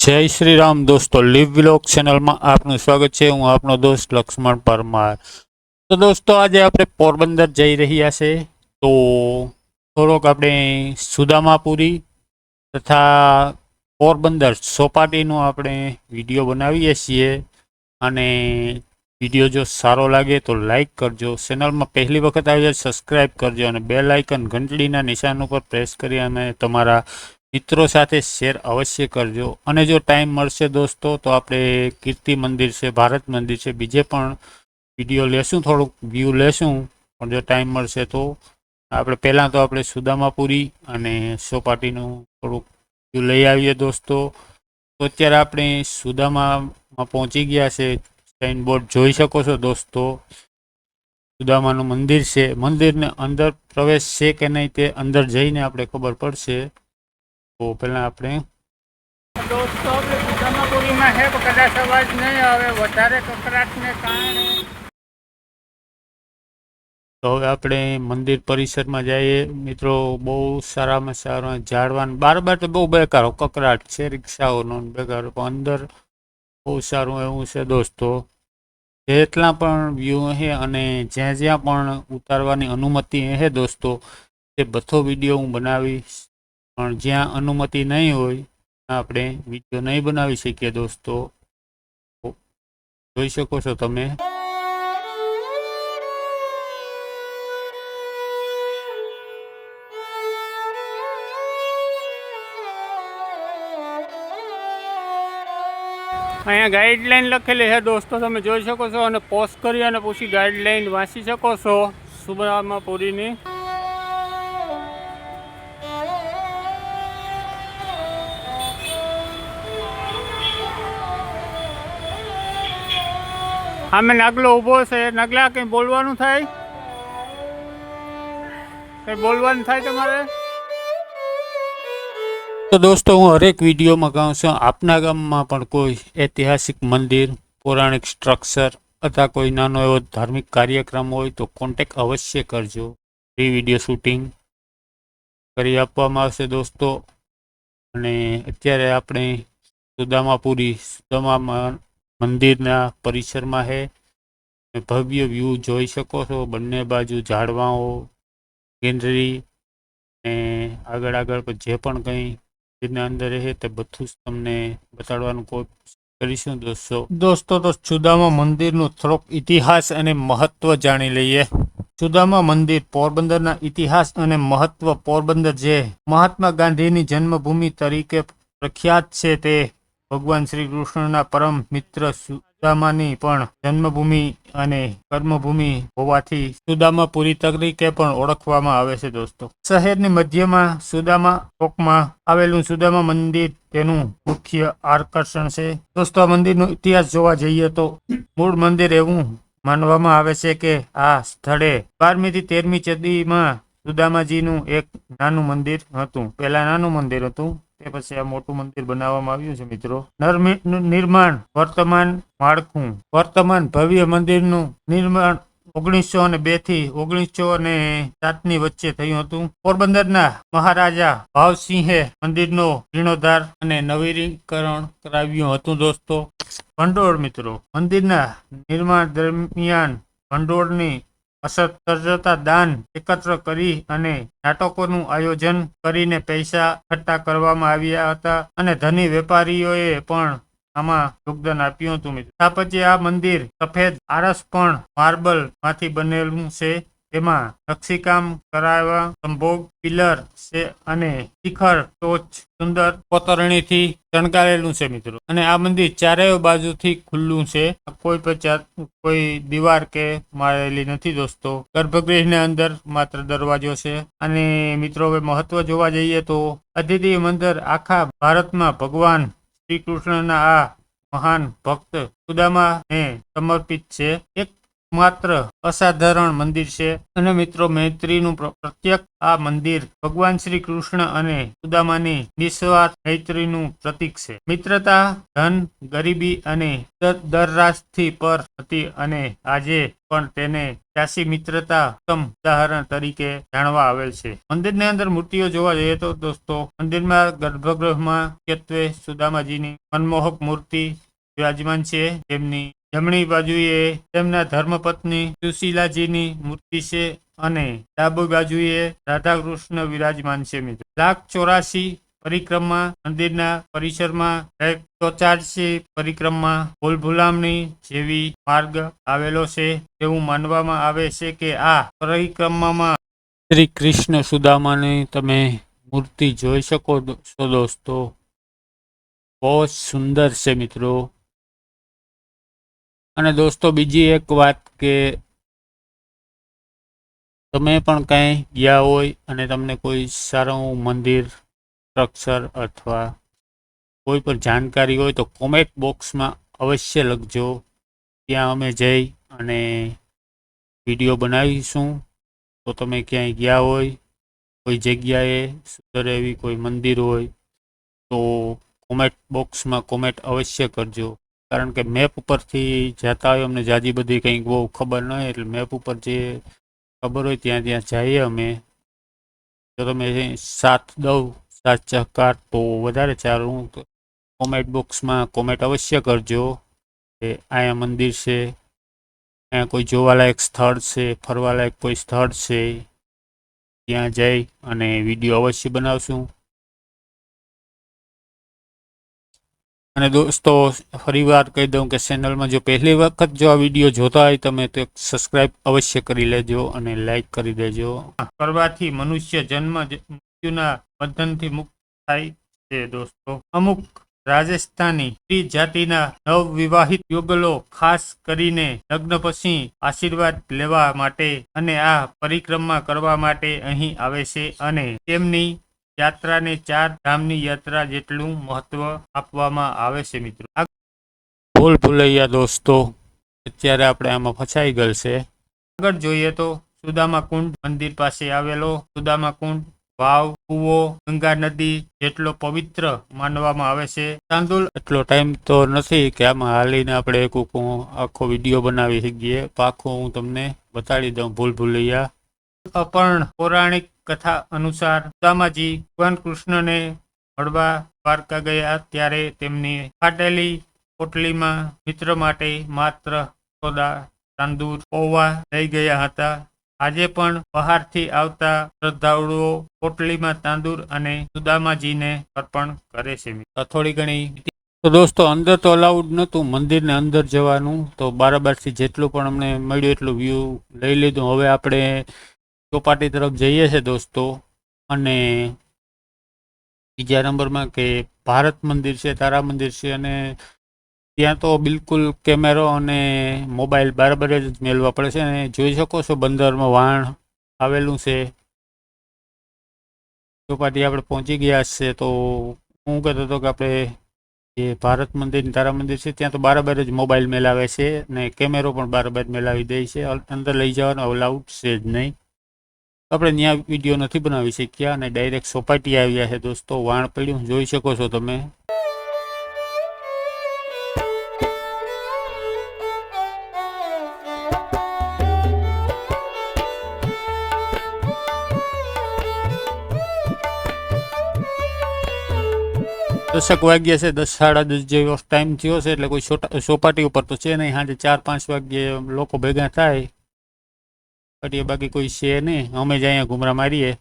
જય શ્રી રામ દોસ્તો, leave vlog ચેનલમાં આપનું સ્વાગત છે। હું આપનો દોસ્ત લક્ષ્મણ પરમાર। તો દોસ્તો, આજે આપણે પોરબંદર જઈ રહ્યા છે। તો થોડોક આપણે સુદામાપુરી તથા પોરબંદર ચોપાટીનો આપણે વિડીયો બનાવીએ છીએ। અને વિડીયો જો સારો લાગે તો લાઈક કરજો, ચેનલમાં પહેલી વખત આવી સબસ્ક્રાઈબ કરજો અને બેલ આઇકન ઘંટડીના નિશાન ઉપર પ્રેસ કરી અને તમારા મિત્રો સાથે શેર અવશ્ય કરજો। અને જો ટાઈમ મળશે દોસ્તો તો આપણે કીર્તિ મંદિર છે, ભારત મંદિર છે, બીજે પણ વિડીયો લેશું, થોડુંક વ્યૂ લેશું। પણ જો ટાઈમ મળશે તો આપણે પહેલાં તો આપણે સુદામાપુરી અને ચોપાટીનું થોડુંક વ્યૂ લઈ આવીએ દોસ્તો। તો અત્યારે આપણે સુદામામાં પહોંચી ગયા છે। સાઇન બોર્ડ જોઈ શકો છો દોસ્તો, સુદામાનું મંદિર છે। મંદિરને અંદર પ્રવેશ છે કે નહીં તે અંદર જઈને આપણે ખબર પડશે। તો પહેલાં આપણે દોસ્તો આપણે સુદામાપુરીમાં છે, પણ કદાચ અવાજ નહીં આવે, વધારે કકરાટને કારણે। તો હવે આપણે મંદિર પરિસરમાં જઈએ મિત્રો। બહુ સારામાં સારા ઝાડવાન બાર તો બહુ બેકારો કકરાટ છે રિક્ષાઓનો બેકારો, પણ અંદર બહુ સારું એવું છે દોસ્તો। જેટલા પણ વ્યૂ છે અને જ્યાં જ્યાં પણ ઉતારવાની અનુમતિ છે દોસ્તો, તે બધો વિડીયો હું બનાવીશ। પણ જ્યાં અનુમતિ નહીં હોય આપણે વિડીયો નહીં બનાવી શકીએ દોસ્તો। જોઈ શકો છો તમે। અહીંયા ગાઈડલાઈન લખેલી છે દોસ્તો, તમે જોઈ શકો છો અને પોઝ કરી અને પછી ગાઈડલાઈન વાંચી શકો છો સુદામાપુરીની। આમે નાગલો ઊભો છે। નાગલા કંઈ બોલવાનું થાય? કંઈ બોલવાનું થાય તમારે? તો દોસ્તો, હું હરેક વિડીયોમાં કહું છું, આપના ગામમાં પણ કોઈ ઐતિહાસિક મંદિર, પૌરાણિક સ્ટ્રક્ચર અથવા કોઈ નાનો એવો ધાર્મિક કાર્યક્રમ હોય તો કોન્ટેક અવશ્ય કરજો। ફ્રી વિડીયો શૂટિંગ કરી આપવામાં આવશે દોસ્તો। અને અત્યારે આપણે સુદામા મંદિરના પરિસરમાં છે। ભવ્ય વ્યૂ જોઈ શકો છો, બંને બાજુ ઝાડવાઓ, ગ્રીનરી, ને આગળ જે પણ કંઈ એના અંદર રહે તે બધું જ તમને બતાડવાનું કોશિશ કરીશું દોસ્તો। તો સુદામા મંદિરનું થોડોક ઇતિહાસ અને મહત્વ જાણી લઈએ। સુદામા મંદિર પોરબંદરના ઇતિહાસ અને મહત્વ। પોરબંદર જે મહાત્મા ગાંધીની જન્મભૂમિ તરીકે પ્રખ્યાત છે, તે ભગવાન શ્રી કૃષ્ણના પરમ મિત્ર સુદામાની પણ જન્મભૂમિ અને કર્મભૂમિ હોવાથી સુદામાપુરી તરીકે પણ ઓળખવામાં આવે છે દોસ્તો। શહેરની મધ્યમાં સુદામા ચોકમાં આવેલું સુદામા મંદિર તેનું મુખ્ય આકર્ષણ છે દોસ્તો। આ મંદિરનો ઇતિહાસ જોવા જઈએ તો મૂળ મંદિર એવું માનવામાં આવે છે કે આ સ્થળે 12મી થી 13મી સદીમાં સુદામાજીનું એક નાનું મંદિર હતું। પહેલા નાનું મંદિર હતું, તે પછી આ મોટું મંદિર બનાવવામાં આવ્યું છે મિત્રો। નિર્માણ વર્તમાન માળખું। વર્તમાન ભવ્ય મંદિરનું નિર્માણ 1902 થી 1907ની વચ્ચે થયું હતું। પોરબંદરના મહારાજા ભાવસિંહે મંદિરનો જીર્ણોદ્ધાર અને નવીનીકરણ કરાવ્યું હતું દોસ્તો। ભંડોળ મિત્રો, મંદિરના નિર્માણ દરમિયાન ભંડોળની અછત સર્જાતા દાન એકત્ર કરી અને નાટકોનું આયોજન કરીને પૈસા એકઠા કરવામાં આવ્યા હતા અને ધની વેપારીઓએ પણ આમાં યોગદાન આપ્યું હતું મિત્રો। સ્થાપત્ય, આ મંદિર સફેદ આરસ પણ માર્બલ માંથી બનેલું છે। તેમાં નકશીકામ કરાયેલા સંભોગ પિલર છે અને શિખર ટોચ સુંદર કોતરણીથી શણગારેલું છે મિત્રો। અને આ મંદિર ચારેય બાજુથી ખુલ્લું છે, કોઈ દીવાર કે મારેલી નથી દોસ્તો। ગર્ભગૃહની અંદર માત્ર દરવાજો છે। અને મિત્રો હવે મહત્વ જોવા જઈએ તો અદ્વિતીય મંદિર આખા ભારતમાં ભગવાન શ્રી કૃષ્ણના આ મહાન ભક્ત સુદામાને સમર્પિત છે। એક માત્ર અસાધારણ મંદિર છે અને મિત્રો મૈત્રીનું પ્રત્યક્ષ આ મંદિર ભગવાન શ્રી કૃષ્ણ અને સુદામાની નિસ્વાર્થ મૈત્રીનું પ્રતીક છે. મિત્રતા ધન, ગરીબી અને દરરાશથી પર હતી અને આજે પણ તેને ત્યાસી મિત્રતા ઉત્તમ ઉદાહરણ તરીકે જાણવા આવેલ છે. મંદિરની અંદર મૂર્તિઓ જોવા જઈએ તો દોસ્તો મંદિરમાં ગર્ભગૃહમાં મુખ્યત્વે સુદામાજીની મનમોહક મૂર્તિ વિરાજમાન છે. તેમની જમણી બાજુએ તેમના ધર્મપત્ની સુશીલાજીની મૂર્તિ છે અને ડાબી બાજુએ રાધા કૃષ્ણ વિરાજમાન છે. મિત્રો 1,84 પરિક્રમા મંદિરના પરિસરમાં 184 પરિક્રમા ભૂલભુલામણી જેવી માર્ગ આવેલો છે. એવું માનવામાં આવે છે કે આ પરિક્રમામાં શ્રી કૃષ્ણ સુદામાની તમે મૂર્તિ જોઈ શકો છો દોસ્તો. બહુ જ સુંદર છે મિત્રો. અને દોસ્તો બીજી એક વાત કે તમે પણ કંઈ ગયા હોય અને તમને કોઈ સારું મંદિર સ્ટ્રક્ચર અથવા કોઈ પણ જાણકારી હોય તો કોમેન્ટ બોક્સમાં અવશ્ય લખજો. ત્યાં અમે જઈ અને વિડીયો બનાવીશું. તો તમે ક્યાંય ગયા હોય કોઈ જગ્યાએ સુંદર એવી કોઈ મંદિર હોય તો કોમેન્ટ બોક્સમાં કોમેન્ટ અવશ્ય કરજો. કારણ કે મેપ ઉપરથી જતા હોય અમને જાજી બધી કંઈક બહુ ખબર ન હોય એટલે મેપ ઉપર જે ખબર હોય ત્યાં જઈએ અમે. તો તમે 7 ચકાર તો વધારે સારું. કોમેન્ટ બોક્સમાં કોમેન્ટ અવશ્ય કરજો કે અહીંયા મંદિર છે, અહીંયા કોઈ જોવાલાયક સ્થળ છે, ફરવાલાયક કોઈ સ્થળ છે, ત્યાં જઈ અને વિડીયો અવશ્ય બનાવશું. અને દોસ્તો ફરીવાર કહી દઉં કે ચેનલમાં જો પહેલી વખત જો આ વિડીયો જોતા હોય તમે તો સબસ્ક્રાઇબ અવશ્ય કરી લેજો અને લાઈક કરી દેજો. કરવાથી મનુષ્ય જન્મ મૃત્યુના બંધનથી મુક્ત થાય છે દોસ્તો. અમુક રાજસ્થાની સ્ત્રી જાતિના નવવિવાહિત યુગલો ખાસ કરીને લગ્ન પછી આશીર્વાદ લેવા માટે અને આ પરિક્રમા કરવા માટે અહીં આવે છે અને તેમની યાત્રાને 4 ધામની યાત્રા જેટલું મહત્વ આપવામાં આવે છે. મિત્રો ભૂલ ભૂલૈયા દોસ્તો અત્યારે આપણે આમાં ફસાઈ ગયેલ છે. આગળ જોઈએ તો સુદામા કુંડ મંદિર પાસે આવેલો સુદામા કુંડ વાવ, કૂવો ગંગા નદી જેટલો પવિત્ર માનવામાં આવે છે. ચાંદુલ એટલો ટાઈમ તો નથી કે આમાં હાલીને આપણે એક આખો વિડીયો બનાવી શકીએ. પાખો હું તમને બતાડી દઉં. ભૂલ ભૂલૈયા અપર્ણ પૌરાણિક કથા અનુસાર સુદામાજી ભગવાન કૃષ્ણને મળવા દ્વારકા ગયા ત્યારે તેમની ફાટેલી પોટલીમાં મિત્ર માટે માત્ર સોદા, તાંદૂર, પૌવા લઈ ગયા હતા. આજે પણ બહારથી આવતા શ્રદ્ધાળુઓ પોટલીમાં તાંદૂર અને સુદામાજીને અર્પણ કરે છે. થોડી ઘણી તો દોસ્તો અંદર તો અલાઉડ નહોતું મંદિરને અંદર જવાનું, તો બારાબારથી જેટલું પણ અમને મળ્યું એટલું વ્યૂ લઈ લીધું. હવે આપણે ચોપાટી તરફ જઈએ છીએ દોસ્તો. અને બીજા નંબરમાં કે ભારત મંદિર છે, તારા મંદિર છે અને ત્યાં તો બિલકુલ કેમેરો અને મોબાઈલ બરાબર જ મેળવવા પડે છે. અને જોઈ શકો છો બંદરમાં વાણ આવેલું છે. ચોપાટી આપણે પહોંચી ગયા છે. તો હું કહેતો હતો કે આપણે જે ભારત મંદિર તારા મંદિર છે ત્યાં તો બરાબર જ મોબાઈલ મેળવે છે ને કેમેરો પણ બરાબર મેળવી દે છે. અંદર લઈ જવાનો અલાઉડ છે જ નહીં. આપણે ત્યાં વિડીયો નથી બનાવી શક્યા અને ડાયરેક્ટ ચોપાટી આવ્યા છે દોસ્તો. વાણ પડ્યું જોઈ શકો છો તમે. દસક વાગ્યા છે, 10 સાડા 10 જેવો ટાઈમ થયો છે એટલે કોઈ ચોપાટી ઉપર તો છે નહીં. સાંજે 4-5 વાગ્યે લોકો ભેગા થાય બાકી કોઈ છે નહીં. અમે જ અહીંયા ઘુમરા મારીએ.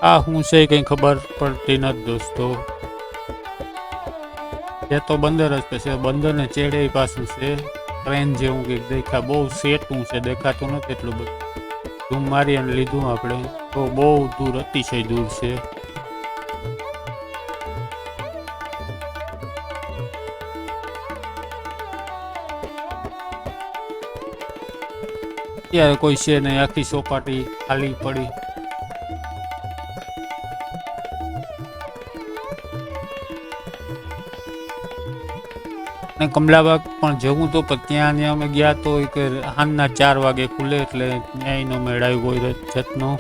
આ શું છે કંઈ ખબર પડતી નથી દોસ્તો. એ તો બંદર જ છે, બંદરને ચેડે પાછું છે ટ્રેન જેવું કંઈક દેખા. બહુ સેટું છે, દેખાતું નથી એટલું બધું. ઝૂમ મારી અને લીધું આપણે તો બહુ દૂર, અતિશય દૂર છે. ત્યારે કોઈ છે નહીં, આખી ચોપાટી ખાલી પડી. ને કમલાબાગ પણ જવું તો, પણ ત્યાં અમે ગયા તો કે સાંજના 4 વાગે ખુલે, એટલે ન્યાયનો મેળ આવ્યો કોઈ જાતનો.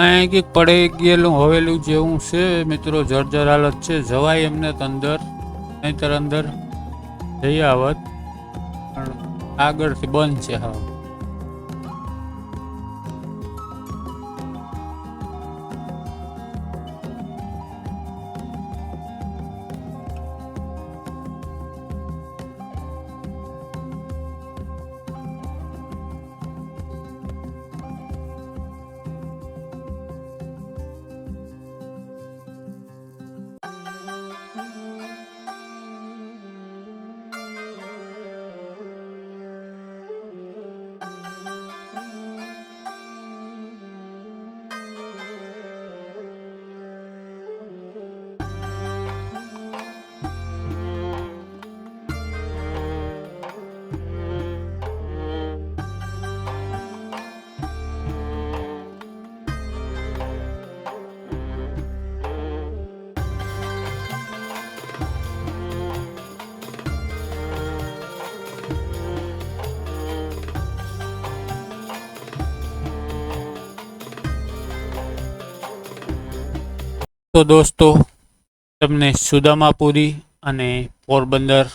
અહીં કંઈક પડી ગયેલું હવેલું જેવું છે મિત્રો, જર્જર હાલત છે. જવાય એમને તો અંદર, નહીંતર અંદર જઈ આવત, પણ આગળથી બંધ છે. હા, તો દોસ્તો તમને સુદામાપુરી અને પોરબંદર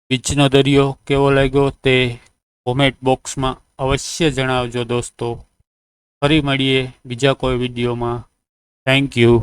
બીચનો દરિયો કેવો લાગ્યો તે કોમેન્ટ બોક્સમાં અવશ્ય જણાવજો દોસ્તો. ફરી મળીએ બીજા કોઈ વિડીયોમાં. Thank you.